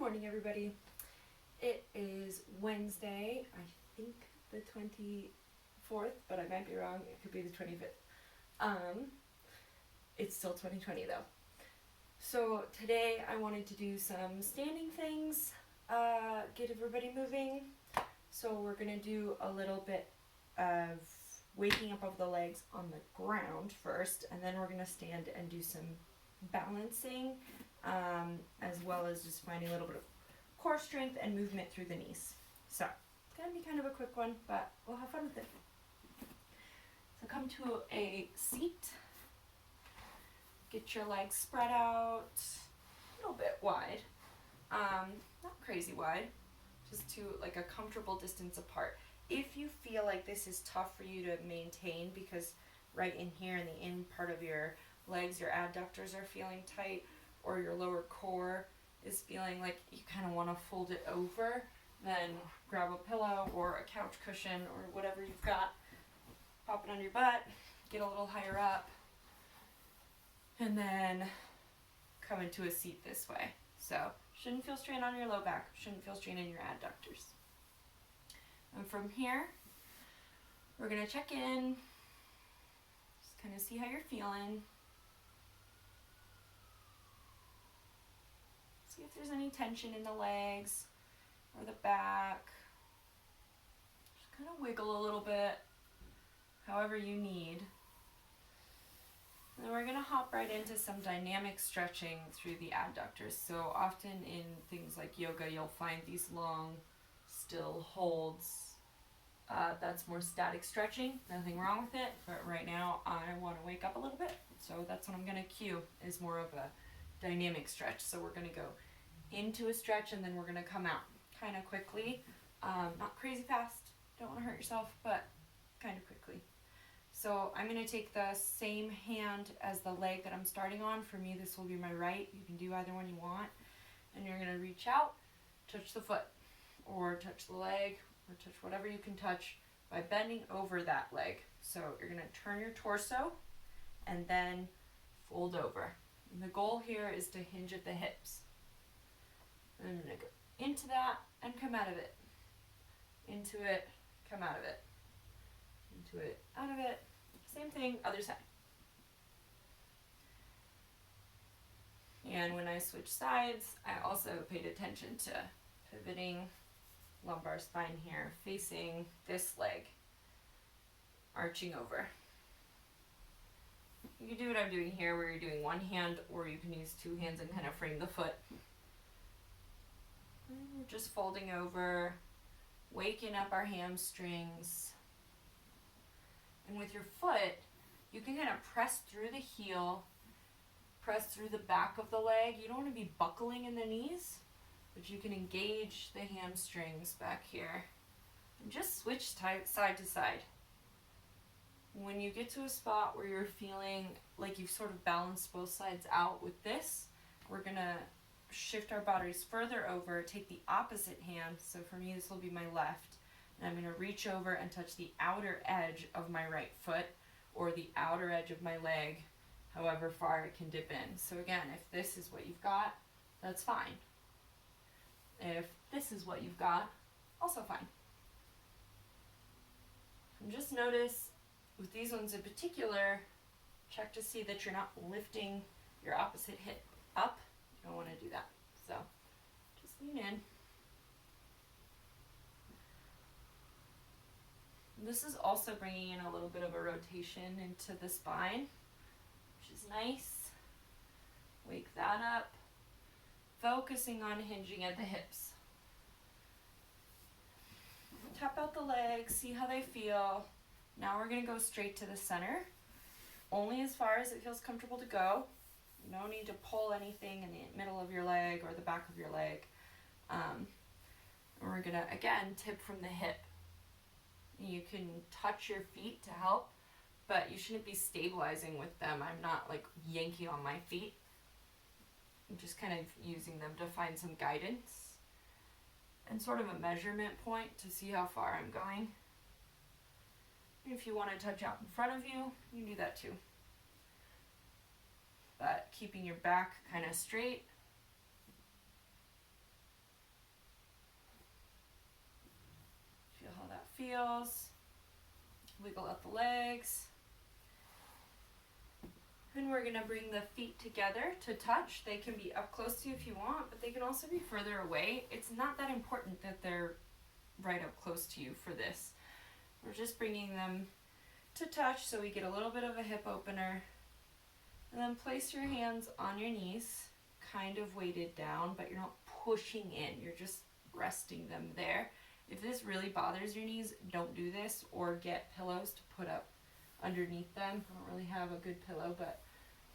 morning, everybody. It is Wednesday, I think the 24th, but I might be wrong. It could be the 25th. It's still 2020 though. So today I wanted to do some standing things, get everybody moving. So we're gonna do a little bit of waking up of the legs on the ground first, and then we're gonna stand and do some balancing, as well as just finding a little bit of core strength and movement through the knees. So it's gonna be kind of a quick one, but we'll have fun with it. So come to a seat. Get your legs spread out a little bit wide, not crazy wide, just to like a comfortable distance apart. If you feel like this is tough for you to maintain because right in here in the in part of your legs, your adductors are feeling tight, or your lower core is feeling like you kind of want to fold it over, then grab a pillow or a couch cushion or whatever you've got, pop it on your butt, get a little higher up, and then come into a seat this way. So shouldn't feel strain on your low back, shouldn't feel strain in your adductors. And from here, we're gonna check in, just kind of see how you're feeling. See if there's any tension in the legs or the back. Just kind of wiggle a little bit, however you need. And then we're gonna hop right into some dynamic stretching through the adductors. So often in things like yoga, you'll find these long, still holds. That's more static stretching, nothing wrong with it, but right now I wanna wake up a little bit. So that's what I'm gonna cue, is more of a dynamic stretch. So we're gonna go into a stretch and then we're gonna come out kind of quickly, not crazy fast, don't wanna hurt yourself, but kind of quickly. So I'm gonna take the same hand as the leg that I'm starting on. For me, this will be my right. You can do either one you want. And you're gonna reach out, touch the foot, or touch the leg, or touch whatever you can touch by bending over that leg. So you're gonna turn your torso and then fold over. And the goal here is to hinge at the hips. And I'm gonna go into that and come out of it. Into it, come out of it. Into it, out of it. Same thing, other side. And when I switch sides, I also paid attention to pivoting lumbar spine here, facing this leg, arching over. You can do what I'm doing here, where you're doing one hand, or you can use two hands and kind of frame the foot. And we're just folding over, waking up our hamstrings. And with your foot, you can kind of press through the heel, press through the back of the leg. You don't want to be buckling in the knees, but you can engage the hamstrings back here. And just switch side to side. When you get to a spot where you're feeling like you've sort of balanced both sides out with this, we're going to shift our bodies further over, take the opposite hand. So for me, this will be my left. And I'm going to reach over and touch the outer edge of my right foot or the outer edge of my leg, however far it can dip in. So again, if this is what you've got, that's fine. If this is what you've got, also fine. And just notice with these ones in particular, check to see that you're not lifting your opposite hip up. You don't want to do that. So just lean in. This is also bringing in a little bit of a rotation into the spine, which is nice. Wake that up. Focusing on hinging at the hips. Tap out the legs, see how they feel. Now we're going to go straight to the center, only as far as it feels comfortable to go. No need to pull anything in the middle of your leg or the back of your leg. And we're going to, again, tip from the hip. You can touch your feet to help, but you shouldn't be stabilizing with them. I'm not like yanking on my feet. I'm just kind of using them to find some guidance and sort of a measurement point to see how far I'm going. If you want to touch out in front of you, you can do that too. But keeping your back kind of straight feels. Wiggle out the legs. And we're going to bring the feet together to touch. They can be up close to you if you want, but they can also be further away. It's not that important that they're right up close to you for this. We're just bringing them to touch so we get a little bit of a hip opener. And then place your hands on your knees, kind of weighted down, but you're not pushing in. You're just resting them there. If this really bothers your knees, don't do this, or get pillows to put up underneath them. I don't really have a good pillow, but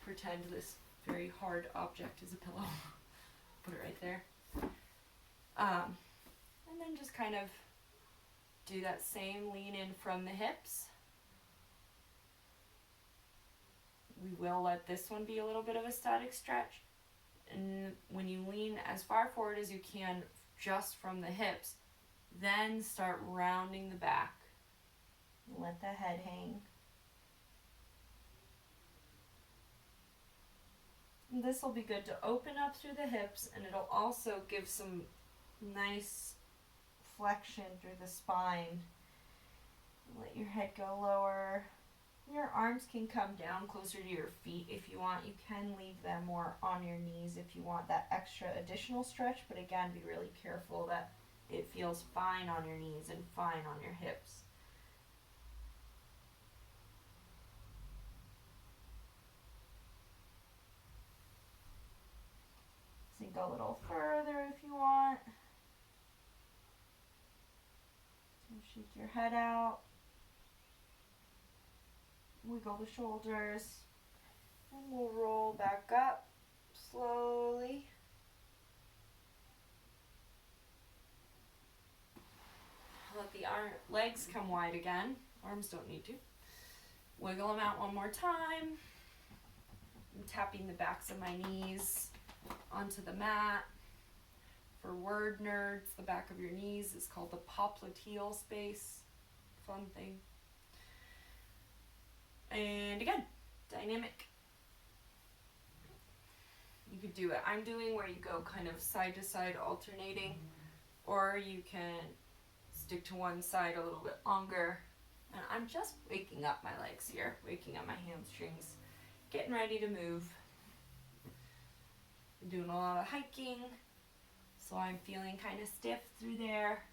pretend this very hard object is a pillow. Put it right there. And then just kind of do that same lean in from the hips. We will let this one be a little bit of a static stretch. And when you lean as far forward as you can just from the hips, then start rounding the back. Let the head hang. And this will be good to open up through the hips, and it'll also give some nice flexion through the spine. Let your head go lower. Your arms can come down closer to your feet if you want. You can leave them more on your knees if you want that extra additional stretch, but again, be really careful that it feels fine on your knees and fine on your hips. Sink a little further if you want. So shoot your head out. Wiggle the shoulders. And we'll roll back up slowly. Let the legs come wide again. Arms don't need to. Wiggle them out one more time. I'm tapping the backs of my knees onto the mat. For word nerds, the back of your knees is called the popliteal space. Fun thing. And again, dynamic. You could do it. I'm doing where you go kind of side to side alternating, or you can stick to one side a little bit longer. And I'm just waking up my legs here, waking up my hamstrings, getting ready to move. I'm doing a lot of hiking, so I'm feeling kind of stiff through there.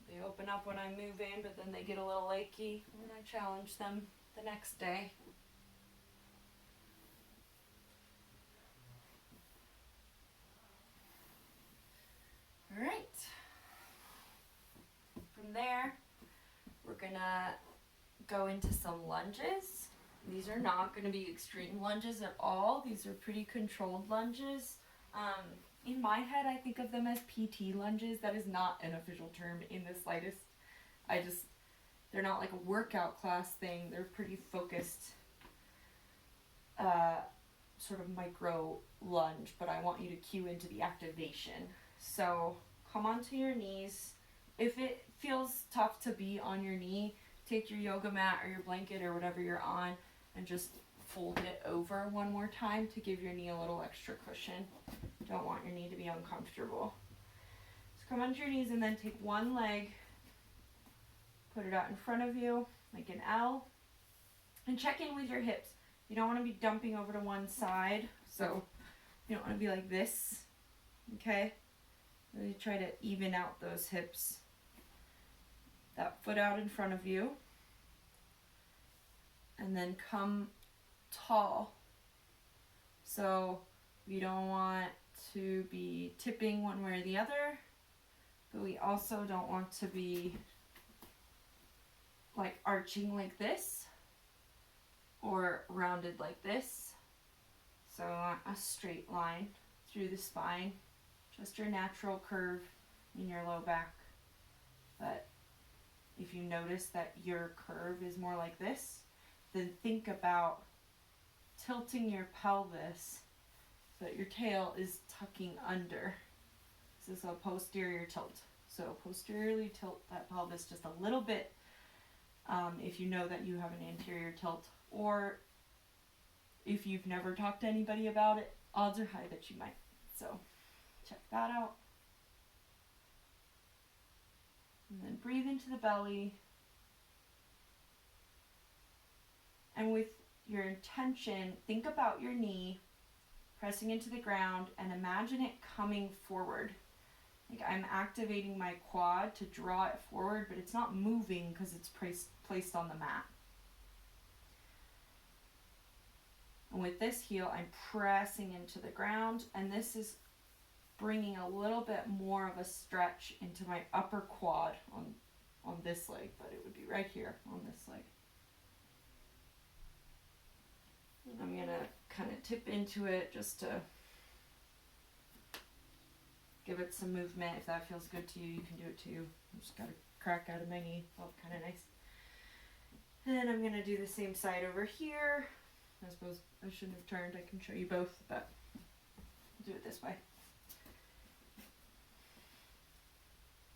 They open up when I move in, but then they get a little achy when I challenge them the next day. All right. From there, we're gonna go into some lunges. These are not gonna be extreme lunges at all. These are pretty controlled lunges. In my head, I think of them as PT lunges. That is not an official term in the slightest. They're not like a workout class thing. They're pretty focused, sort of micro lunge, but I want you to cue into the activation. So come onto your knees. If it feels tough to be on your knee, take your yoga mat or your blanket or whatever you're on and just fold it over one more time to give your knee a little extra cushion. Don't want your knee to be uncomfortable. So come onto your knees and then take one leg, put it out in front of you like an L, and check in with your hips. You don't want to be dumping over to one side, so you don't want to be like this, okay? Really try to even out those hips. That foot out in front of you, and then come tall. So we don't want to be tipping one way or the other, but we also don't want to be like arching like this or rounded like this. So a straight line through the spine, just your natural curve in your low back. But if you notice that your curve is more like this, then think about tilting your pelvis so that your tail is tucking under. This is a posterior tilt. So posteriorly tilt that pelvis just a little bit if you know that you have an anterior tilt, or if you've never talked to anybody about it, odds are high that you might. So check that out. And then breathe into the belly. And with your intention, think about your knee pressing into the ground and imagine it coming forward. Like I'm activating my quad to draw it forward, but it's not moving because it's placed on the mat. And with this heel, I'm pressing into the ground, and this is bringing a little bit more of a stretch into my upper quad on this leg, but it would be right here on this leg. And I'm going to kind of tip into it just to give it some movement. If that feels good to you, you can do it too. I just got a crack out of my knee. Felt kind of nice. And then I'm going to do the same side over here. I suppose I shouldn't have turned. I can show you both, but I'll do it this way.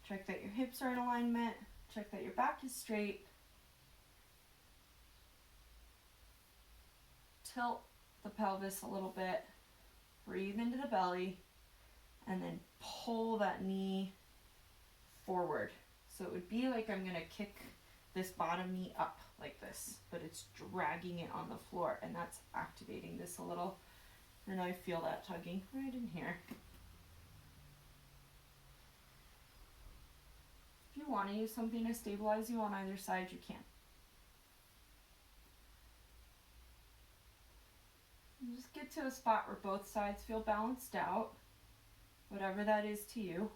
Check that your hips are in alignment. Check that your back is straight. Tilt the pelvis a little bit. Breathe into the belly. And then pull that knee forward. So it would be like I'm going to kick this bottom knee up like this, but it's dragging it on the floor, and that's activating this a little. And I feel that tugging right in here. If you want to use something to stabilize you on either side, you can. And just get to a spot where both sides feel balanced out, whatever that is to you.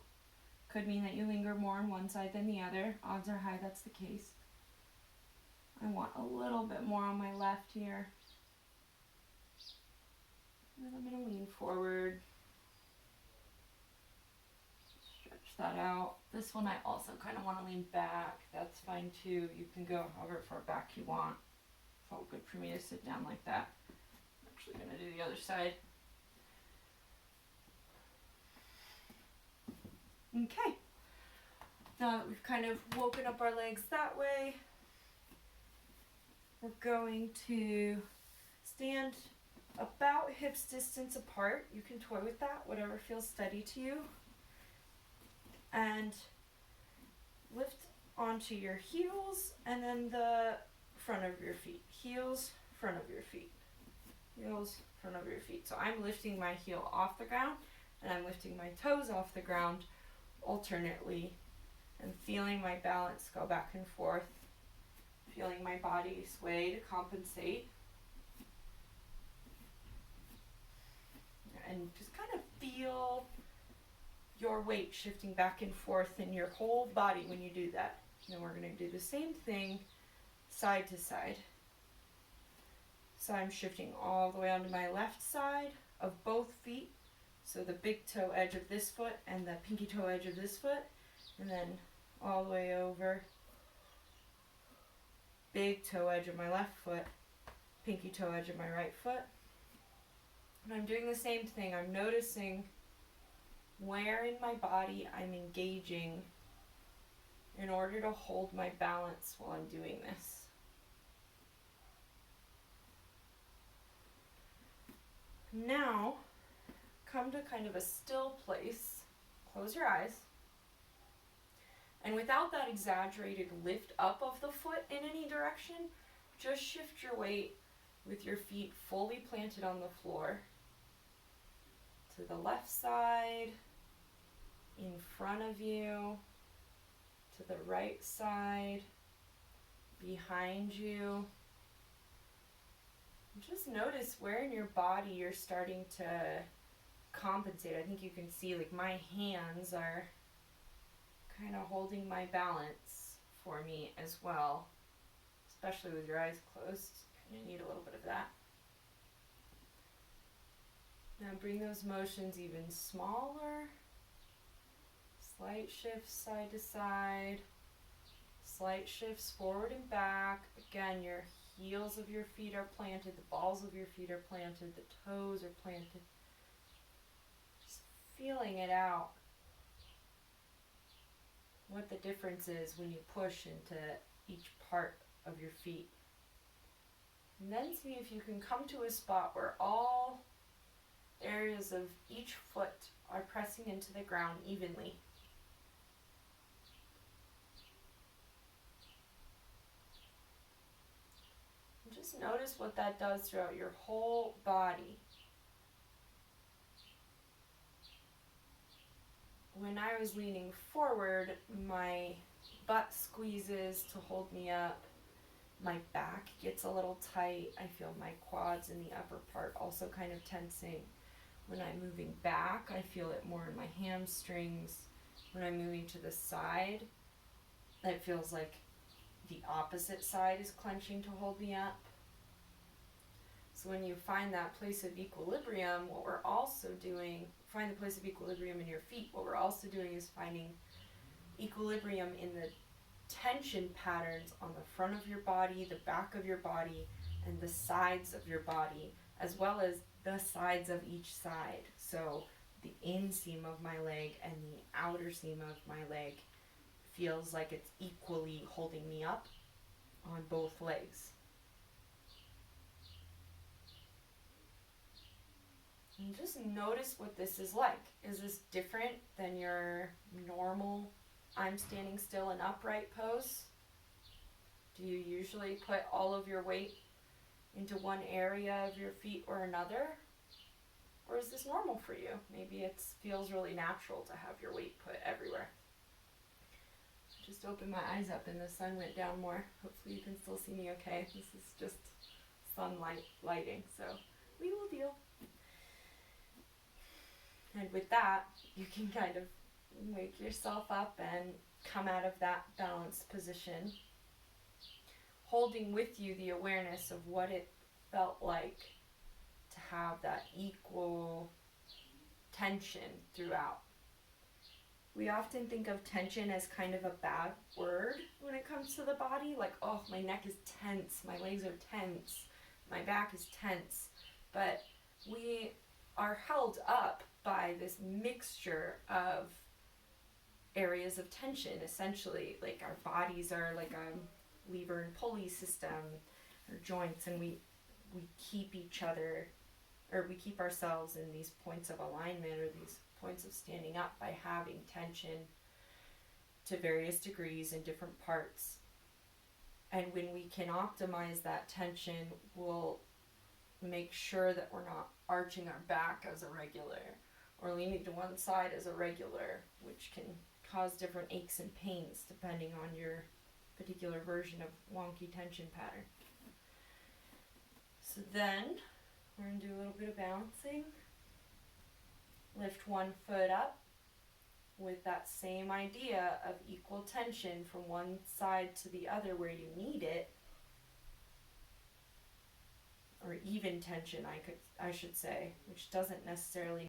Could mean that you linger more on one side than the other. Odds are high that's the case. I want a little bit more on my left here. And then I'm going to lean forward. Stretch that out. This one I also kind of want to lean back. That's fine too. You can go however far back you want. Felt good for me to sit down like that. I'm actually going to do the other side. Okay. Now that we've kind of woken up our legs that way, we're going to stand about hips distance apart. You can toy with that, whatever feels steady to you. And lift onto your heels and then the front of your feet. Heels, front of your feet. Heels, front of your feet. So I'm lifting my heel off the ground and I'm lifting my toes off the ground alternately and feeling my balance go back and forth. Feeling my body sway to compensate. And just kind of feel your weight shifting back and forth in your whole body when you do that. And then we're going to do the same thing side to side. So I'm shifting all the way onto my left side of both feet. So the big toe edge of this foot and the pinky toe edge of this foot. And then all the way over. Big toe edge of my left foot, pinky toe edge of my right foot. And I'm doing the same thing. I'm noticing where in my body I'm engaging in order to hold my balance while I'm doing this. Now, come to kind of a still place. Close your eyes. And without that exaggerated lift up of the foot in any direction, just shift your weight with your feet fully planted on the floor. To the left side, in front of you, to the right side, behind you. Just notice where in your body you're starting to compensate. I think you can see like my hands are kind of holding my balance for me as well, especially with your eyes closed. Kind of need a little bit of that. Now bring those motions even smaller. Slight shifts side to side. Slight shifts forward and back. Again, your heels of your feet are planted. The balls of your feet are planted. The toes are planted. Just feeling it out. What the difference is when you push into each part of your feet. And then see if you can come to a spot where all areas of each foot are pressing into the ground evenly. just notice what that does throughout your whole body. When I was leaning forward, my butt squeezes to hold me up. My back gets a little tight. I feel my quads in the upper part also kind of tensing. When I'm moving back, I feel it more in my hamstrings. When I'm moving to the side, it feels like the opposite side is clenching to hold me up. So when you find that place of equilibrium, what we're also doing, find the place of equilibrium in your feet, what we're also doing is finding equilibrium in the tension patterns on the front of your body, the back of your body, and the sides of your body, as well as the sides of each side. So the inseam of my leg and the outer seam of my leg feels like it's equally holding me up on both legs. And just notice what this is like. Is this different than your normal I'm standing still and upright pose? Do you usually put all of your weight into one area of your feet or another? Or is this normal for you? Maybe it feels really natural to have your weight put everywhere. Just opened my eyes up and the sun went down more. Hopefully you can still see me okay. This is just sunlight lighting, so we will deal. And with that, you can kind of wake yourself up and come out of that balanced position, holding with you the awareness of what it felt like to have that equal tension throughout. We often think of tension as kind of a bad word when it comes to the body, like, oh, my neck is tense, my legs are tense, my back is tense, but we are held up by this mixture of areas of tension, essentially. Like our bodies are like a lever and pulley system, our joints, and we keep each other, or we keep ourselves in these points of alignment or these points of standing up by having tension to various degrees in different parts. And when we can optimize that tension, we'll make sure that we're not arching our back as a regular or leaning to one side as a regular, which can cause different aches and pains depending on your particular version of wonky tension pattern. So then we're going to do a little bit of balancing. Lift one foot up with that same idea of equal tension from one side to the other where you need it, or even tension, I should say, which doesn't necessarily